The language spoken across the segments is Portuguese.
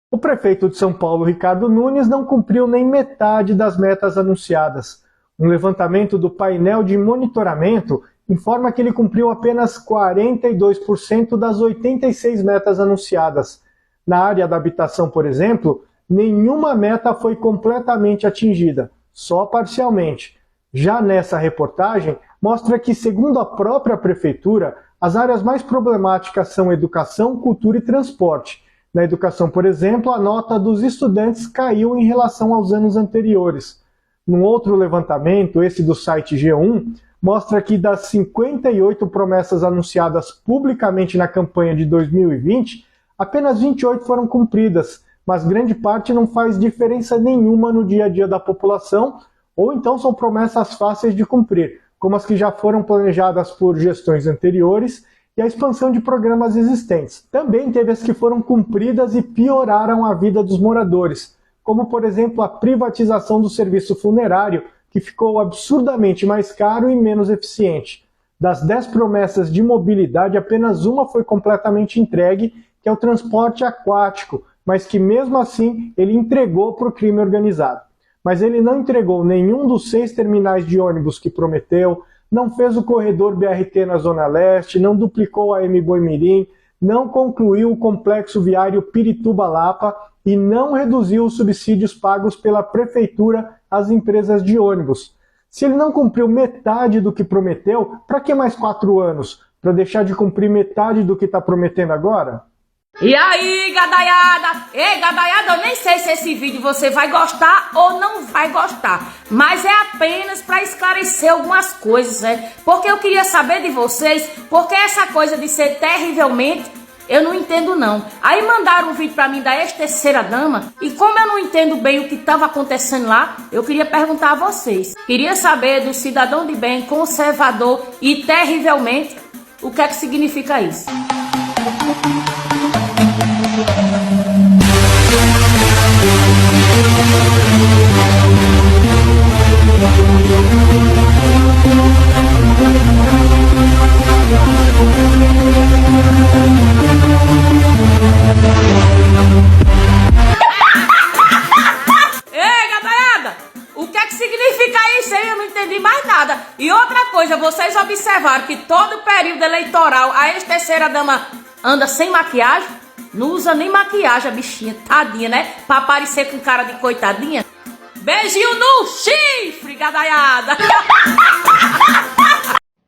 O prefeito de São Paulo, Ricardo Nunes, não cumpriu nem metade das metas anunciadas. Um levantamento do painel de monitoramento informa que ele cumpriu apenas 42% das 86 metas anunciadas. Na área da habitação, por exemplo, nenhuma meta foi completamente atingida, só parcialmente. Já nessa reportagem, mostra que, segundo a própria prefeitura, as áreas mais problemáticas são educação, cultura e transporte. Na educação, por exemplo, a nota dos estudantes caiu em relação aos anos anteriores. Num outro levantamento, esse do site G1, mostra que das 58 promessas anunciadas publicamente na campanha de 2020, apenas 28 foram cumpridas, mas grande parte não faz diferença nenhuma no dia a dia da população, ou então são promessas fáceis de cumprir, como as que já foram planejadas por gestões anteriores, e a expansão de programas existentes. Também teve as que foram cumpridas e pioraram a vida dos moradores, como, por exemplo, a privatização do serviço funerário, que ficou absurdamente mais caro e menos eficiente. Das 10 promessas de mobilidade, apenas uma foi completamente entregue, que é o transporte aquático, mas que mesmo assim ele entregou para o crime organizado. Mas ele não entregou nenhum dos 6 terminais de ônibus que prometeu, não fez o corredor BRT na Zona Leste, não duplicou a M Boi-mirim, não concluiu o complexo viário Pirituba-Lapa e não reduziu os subsídios pagos pela prefeitura às empresas de ônibus. Se ele não cumpriu metade do que prometeu, para que mais 4 anos? Para deixar de cumprir metade do que está prometendo agora? E aí, gadaiada? Ei, gadaiada, eu nem sei se esse vídeo você vai gostar ou não vai gostar, mas é apenas para esclarecer algumas coisas, né? Porque eu queria saber de vocês, porque essa coisa de ser terrivelmente, eu não entendo não. Aí mandaram um vídeo para mim da ex-terceira dama, e como eu não entendo bem o que estava acontecendo lá, eu queria perguntar a vocês. Queria saber do cidadão de bem, conservador e terrivelmente, o que é que significa isso? E outra coisa, vocês observaram que todo período eleitoral a ex-terceira dama anda sem maquiagem? Não usa nem maquiagem, a bichinha, tadinha, né? Pra aparecer com cara de coitadinha. Beijinho no chifre, gadaiada!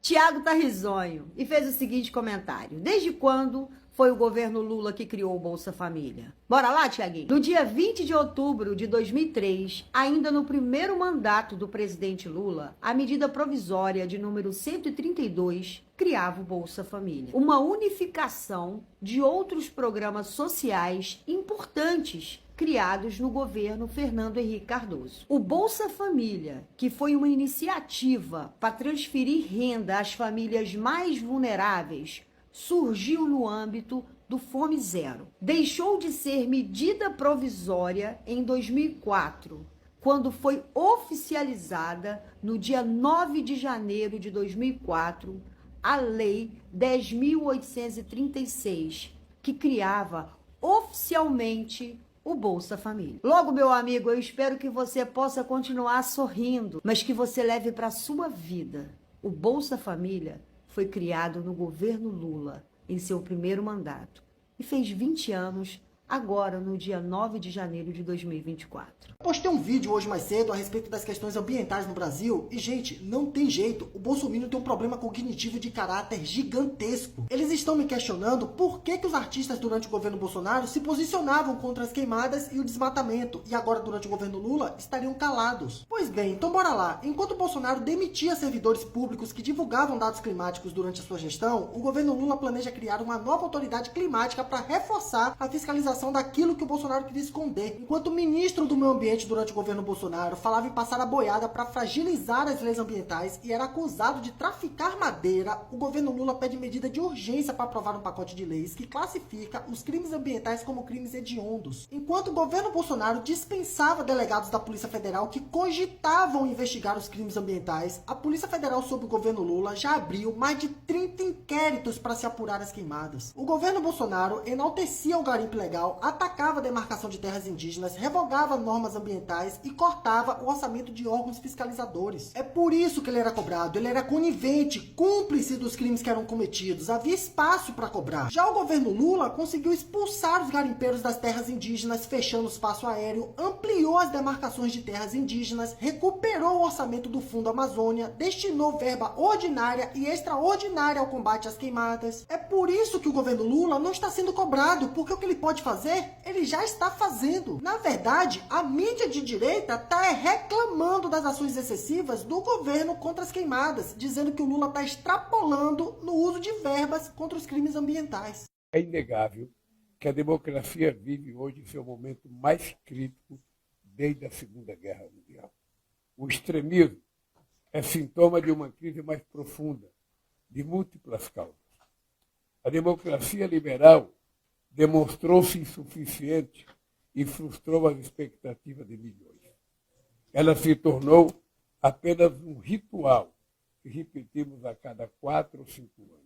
Tiago tá risonho e fez o seguinte comentário. Desde quando foi o governo Lula que criou o Bolsa Família? Bora lá, Tiaguinho? No dia 20 de outubro de 2003, ainda no primeiro mandato do presidente Lula, a medida provisória de número 132 criava o Bolsa Família. Uma unificação de outros programas sociais importantes criados no governo Fernando Henrique Cardoso. O Bolsa Família, que foi uma iniciativa para transferir renda às famílias mais vulneráveis, surgiu no âmbito do Fome Zero. Deixou de ser medida provisória em 2004, quando foi oficializada no dia 9 de janeiro de 2004, a Lei 10.836, que criava oficialmente o Bolsa Família. Logo, meu amigo, eu espero que você possa continuar sorrindo, mas que você leve para a sua vida. O Bolsa Família foi criado no governo Lula, em seu primeiro mandato, e fez 20 anos agora no dia 9 de janeiro de 2024. Postei um vídeo hoje mais cedo a respeito das questões ambientais no Brasil e, gente, não tem jeito, o Bolsonaro tem um problema cognitivo de caráter gigantesco. Eles estão me questionando por que os artistas durante o governo Bolsonaro se posicionavam contra as queimadas e o desmatamento e agora durante o governo Lula estariam calados. Pois bem, então bora lá. Enquanto o Bolsonaro demitia servidores públicos que divulgavam dados climáticos durante a sua gestão, o governo Lula planeja criar uma nova autoridade climática para reforçar a fiscalização daquilo que o Bolsonaro queria esconder. Enquanto o ministro do Meio Ambiente durante o governo Bolsonaro falava em passar a boiada para fragilizar as leis ambientais e era acusado de traficar madeira, o governo Lula pede medida de urgência para aprovar um pacote de leis que classifica os crimes ambientais como crimes hediondos. Enquanto o governo Bolsonaro dispensava delegados da Polícia Federal que cogitavam investigar os crimes ambientais, a Polícia Federal sob o governo Lula já abriu mais de 30 inquéritos para se apurar as queimadas. O governo Bolsonaro enaltecia o garimpo ilegal Federal atacava a demarcação de terras indígenas, revogava normas ambientais e cortava o orçamento de órgãos fiscalizadores. É por isso que ele era cobrado, ele era conivente, cúmplice dos crimes que eram cometidos, havia espaço para cobrar. Já o governo Lula conseguiu expulsar os garimpeiros das terras indígenas, fechando o espaço aéreo, ampliou as demarcações de terras indígenas, recuperou o orçamento do Fundo Amazônia, destinou verba ordinária e extraordinária ao combate às queimadas. É por isso que o governo Lula não está sendo cobrado, porque o que ele pode fazer, ele já está fazendo. Na verdade, a mídia de direita está reclamando das ações excessivas do governo contra as queimadas, dizendo que o Lula está extrapolando no uso de verbas contra os crimes ambientais. É inegável que a democracia vive hoje seu momento mais crítico desde a Segunda Guerra Mundial. O extremismo é sintoma de uma crise mais profunda, de múltiplas causas. A democracia liberal demonstrou-se insuficiente e frustrou as expectativas de milhões. Ela se tornou apenas um ritual que repetimos a cada 4 ou 5 anos.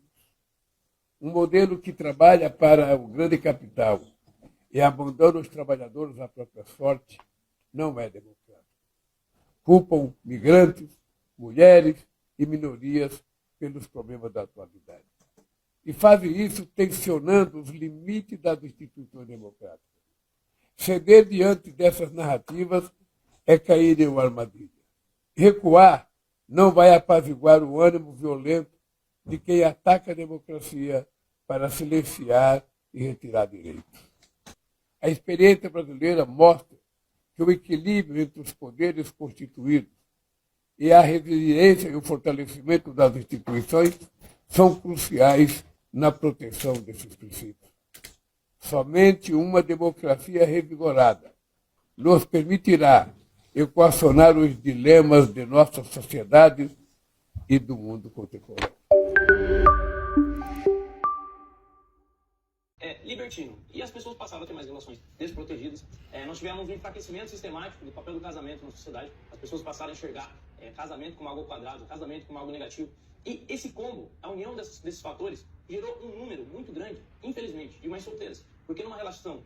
Um modelo que trabalha para o grande capital e abandona os trabalhadores à própria sorte não é democrático. Culpam migrantes, mulheres e minorias pelos problemas da atualidade. E fazem isso tensionando os limites das instituições democráticas. Ceder diante dessas narrativas é cair em uma armadilha. Recuar não vai apaziguar o ânimo violento de quem ataca a democracia para silenciar e retirar direitos. A experiência brasileira mostra que o equilíbrio entre os poderes constituídos e a resiliência e o fortalecimento das instituições são cruciais na proteção desses princípios. Somente uma democracia revigorada nos permitirá equacionar os dilemas de nossa sociedade e do mundo contemporâneo. Libertino. E as pessoas passaram a ter mais relações desprotegidas. Nós tivemos um enfraquecimento sistemático do papel do casamento na sociedade. As pessoas passaram a enxergar casamento como algo quadrado, casamento como algo negativo. E esse combo, a união desses fatores, gerou um número muito grande, infelizmente, de mães solteiras. Porque numa relação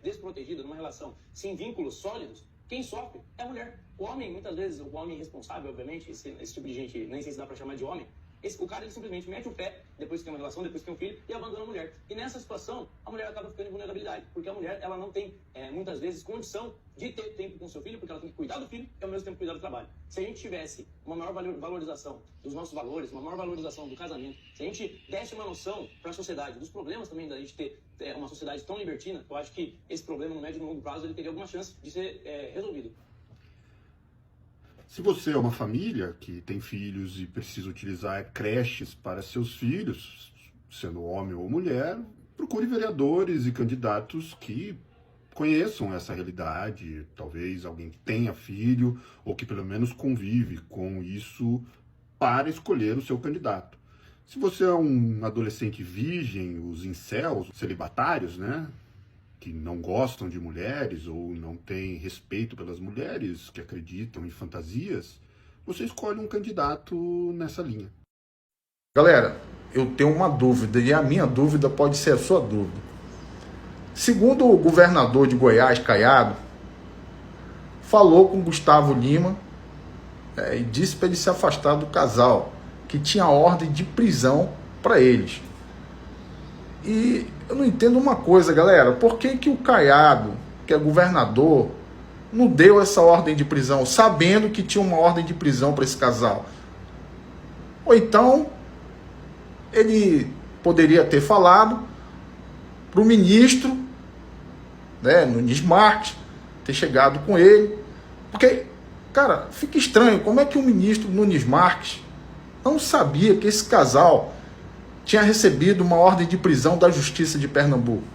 desprotegida, numa relação sem vínculos sólidos, quem sofre é a mulher. O homem, muitas vezes, o homem responsável, obviamente, esse tipo de gente, nem sei se dá pra chamar de homem, o cara ele simplesmente mete o pé, depois que tem uma relação, depois que tem um filho, e abandona a mulher. E nessa situação, a mulher acaba ficando em vulnerabilidade, porque a mulher ela não tem, muitas vezes, condição de ter tempo com o seu filho, porque ela tem que cuidar do filho e ao mesmo tempo cuidar do trabalho. Se a gente tivesse uma maior valorização dos nossos valores, uma maior valorização do casamento, se a gente desse uma noção para a sociedade dos problemas também da gente ter uma sociedade tão libertina, eu acho que esse problema no médio e no longo prazo ele teria alguma chance de ser resolvido. Se você é uma família que tem filhos e precisa utilizar creches para seus filhos, sendo homem ou mulher, procure vereadores e candidatos que conheçam essa realidade, talvez alguém que tenha filho ou que pelo menos convive com isso para escolher o seu candidato. Se você é um adolescente virgem, os incels, celibatários, né? Que não gostam de mulheres ou não têm respeito pelas mulheres, que acreditam em fantasias, você escolhe um candidato nessa linha. Galera, eu tenho uma dúvida e a minha dúvida pode ser a sua dúvida. Segundo o governador de Goiás, Caiado, falou com Gustavo Lima e disse para ele se afastar do casal, que tinha ordem de prisão para eles. E eu não entendo uma coisa, galera. Por que o Caiado, que é governador, não deu essa ordem de prisão, sabendo que tinha uma ordem de prisão para esse casal? Ou então, ele poderia ter falado para o ministro, né, Nunes Marques, ter chegado com ele. Porque, cara, fica estranho. Como é que o ministro Nunes Marques não sabia que esse casal tinha recebido uma ordem de prisão da Justiça de Pernambuco?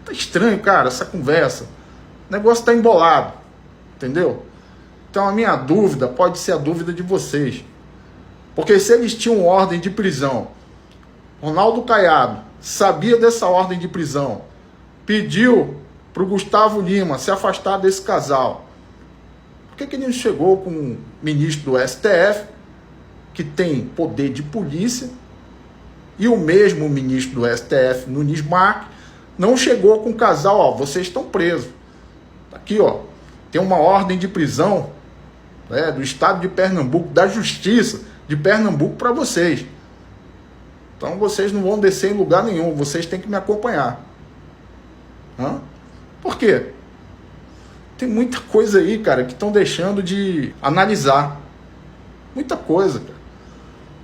Tá estranho, cara, essa conversa. O negócio tá embolado, entendeu? Então a minha dúvida pode ser a dúvida de vocês. Porque se eles tinham ordem de prisão, Ronaldo Caiado sabia dessa ordem de prisão, pediu pro Gustavo Lima se afastar desse casal, por que ele não chegou com o ministro do STF, que tem poder de polícia, e o mesmo ministro do STF, Nunes Marques, não chegou com o casal, ó, vocês estão presos. Aqui, ó, tem uma ordem de prisão, né, do estado de Pernambuco, da justiça de Pernambuco para vocês. Então vocês não vão descer em lugar nenhum, vocês têm que me acompanhar. Hã? Por quê? Tem muita coisa aí, cara, que estão deixando de analisar. Muita coisa, cara.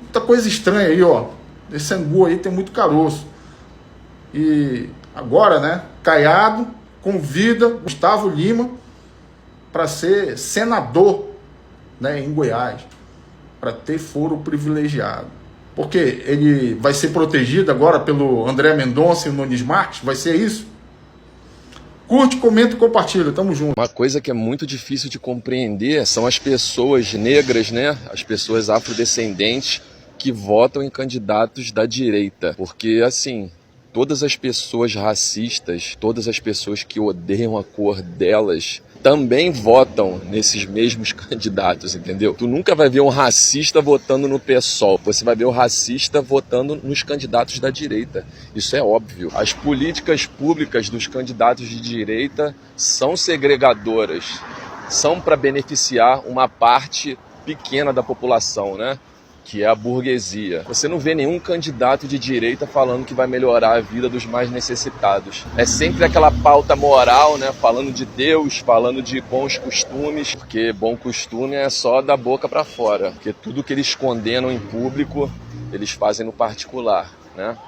Muita coisa estranha aí, ó. Esse angu aí tem muito caroço. E agora, né, Caiado convida Gustavo Lima para ser senador, né, em Goiás, para ter foro privilegiado. Porque ele vai ser protegido agora pelo André Mendonça e o Nunes Marques? Vai ser isso? Curte, comenta e compartilha, tamo junto. Uma coisa que é muito difícil de compreender são as pessoas negras, né? As pessoas afrodescendentes que votam em candidatos da direita. Porque, assim, todas as pessoas racistas, todas as pessoas que odeiam a cor delas, também votam nesses mesmos candidatos, entendeu? Tu nunca vai ver um racista votando no PSOL, você vai ver o racista votando nos candidatos da direita. Isso é óbvio. As políticas públicas dos candidatos de direita são segregadoras, são para beneficiar uma parte pequena da população, né? Que é a burguesia. Você não vê nenhum candidato de direita falando que vai melhorar a vida dos mais necessitados. É sempre aquela pauta moral, né? Falando de Deus, falando de bons costumes, porque bom costume é só da boca para fora. Porque tudo que eles condenam em público, eles fazem no particular, né?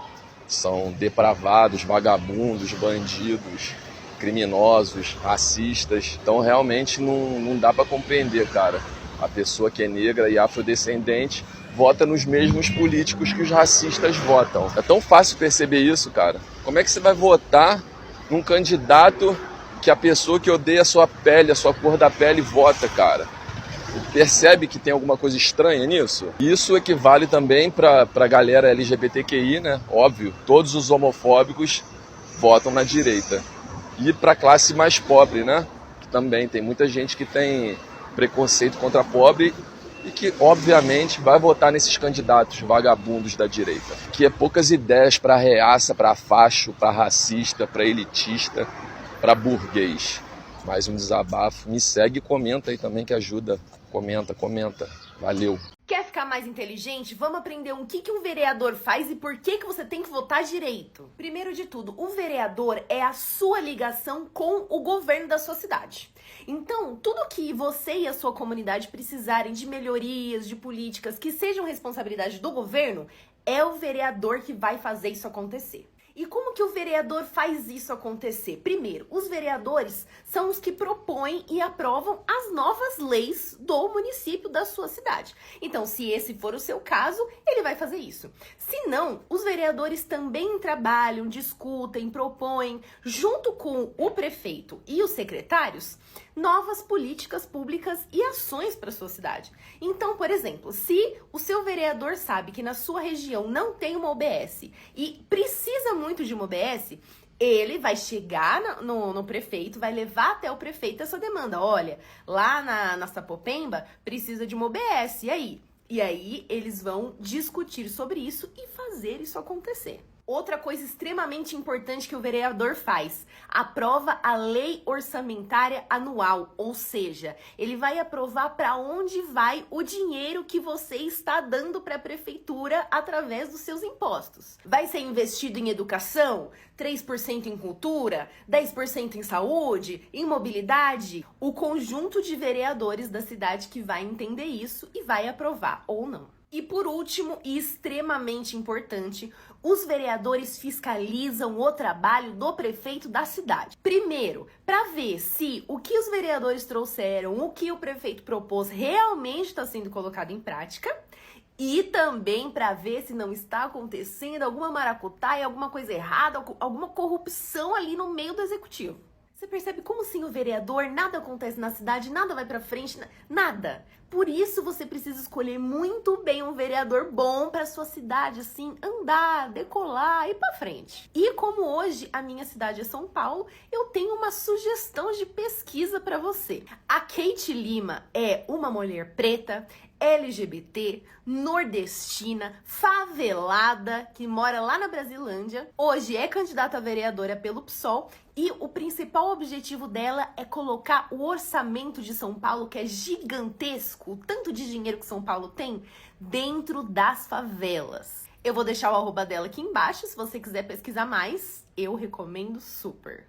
São depravados, vagabundos, bandidos, criminosos, racistas. Então realmente não dá para compreender, cara. A pessoa que é negra e afrodescendente vota nos mesmos políticos que os racistas votam. É tão fácil perceber isso, cara. Como é que você vai votar num candidato que a pessoa que odeia a sua pele, a sua cor da pele, vota, cara? Percebe que tem alguma coisa estranha nisso? Isso equivale também para a galera LGBTQI, né? Óbvio, todos os homofóbicos votam na direita. E para a classe mais pobre, né? Que também tem muita gente que tem preconceito contra pobre e que, obviamente, vai votar nesses candidatos vagabundos da direita. Que é poucas ideias para reaça, para facho, para racista, para elitista, para burguês. Mais um desabafo. Me segue e comenta aí também que ajuda. Comenta. Valeu. Quer ficar mais inteligente? Vamos aprender o que um vereador faz e por que você tem que votar direito. Primeiro de tudo, o vereador é a sua ligação com o governo da sua cidade. Então, tudo que você e a sua comunidade precisarem de melhorias, de políticas que sejam responsabilidade do governo, é o vereador que vai fazer isso acontecer. E como que o vereador faz isso acontecer? Primeiro, os vereadores são os que propõem e aprovam as novas leis do município da sua cidade. Então, se esse for o seu caso, ele vai fazer isso. Se não, os vereadores também trabalham, discutem, propõem, junto com o prefeito e os secretários, novas políticas públicas e ações para a sua cidade. Então, por exemplo, se o seu vereador sabe que na sua região não tem uma OBS e precisa muito de uma OBS, ele vai chegar no prefeito, vai levar até o prefeito essa demanda. Olha, lá na Sapopemba precisa de uma OBS, e aí? E aí eles vão discutir sobre isso e fazer isso acontecer. Outra coisa extremamente importante que o vereador faz, aprova a lei orçamentária anual, ou seja, ele vai aprovar para onde vai o dinheiro que você está dando para a prefeitura através dos seus impostos. Vai ser investido em educação, 3% em cultura, 10% em saúde, em mobilidade? O conjunto de vereadores da cidade que vai entender isso e vai aprovar ou não. E por último, e extremamente importante, os vereadores fiscalizam o trabalho do prefeito da cidade. Primeiro, para ver se o que os vereadores trouxeram, o que o prefeito propôs, realmente está sendo colocado em prática. E também para ver se não está acontecendo alguma maracutaia, alguma coisa errada, alguma corrupção ali no meio do executivo. Você percebe como sem o vereador nada acontece na cidade, nada vai pra frente, nada. Por isso você precisa escolher muito bem um vereador bom pra sua cidade, assim, andar, decolar e ir pra frente. E como hoje a minha cidade é São Paulo, eu tenho uma sugestão de pesquisa pra você. A Kate Lima é uma mulher preta, LGBT, nordestina, favelada, que mora lá na Brasilândia. Hoje é candidata a vereadora pelo PSOL e o principal objetivo dela é colocar o orçamento de São Paulo, que é gigantesco, o tanto de dinheiro que São Paulo tem, dentro das favelas. Eu vou deixar o arroba dela aqui embaixo, se você quiser pesquisar mais, eu recomendo super.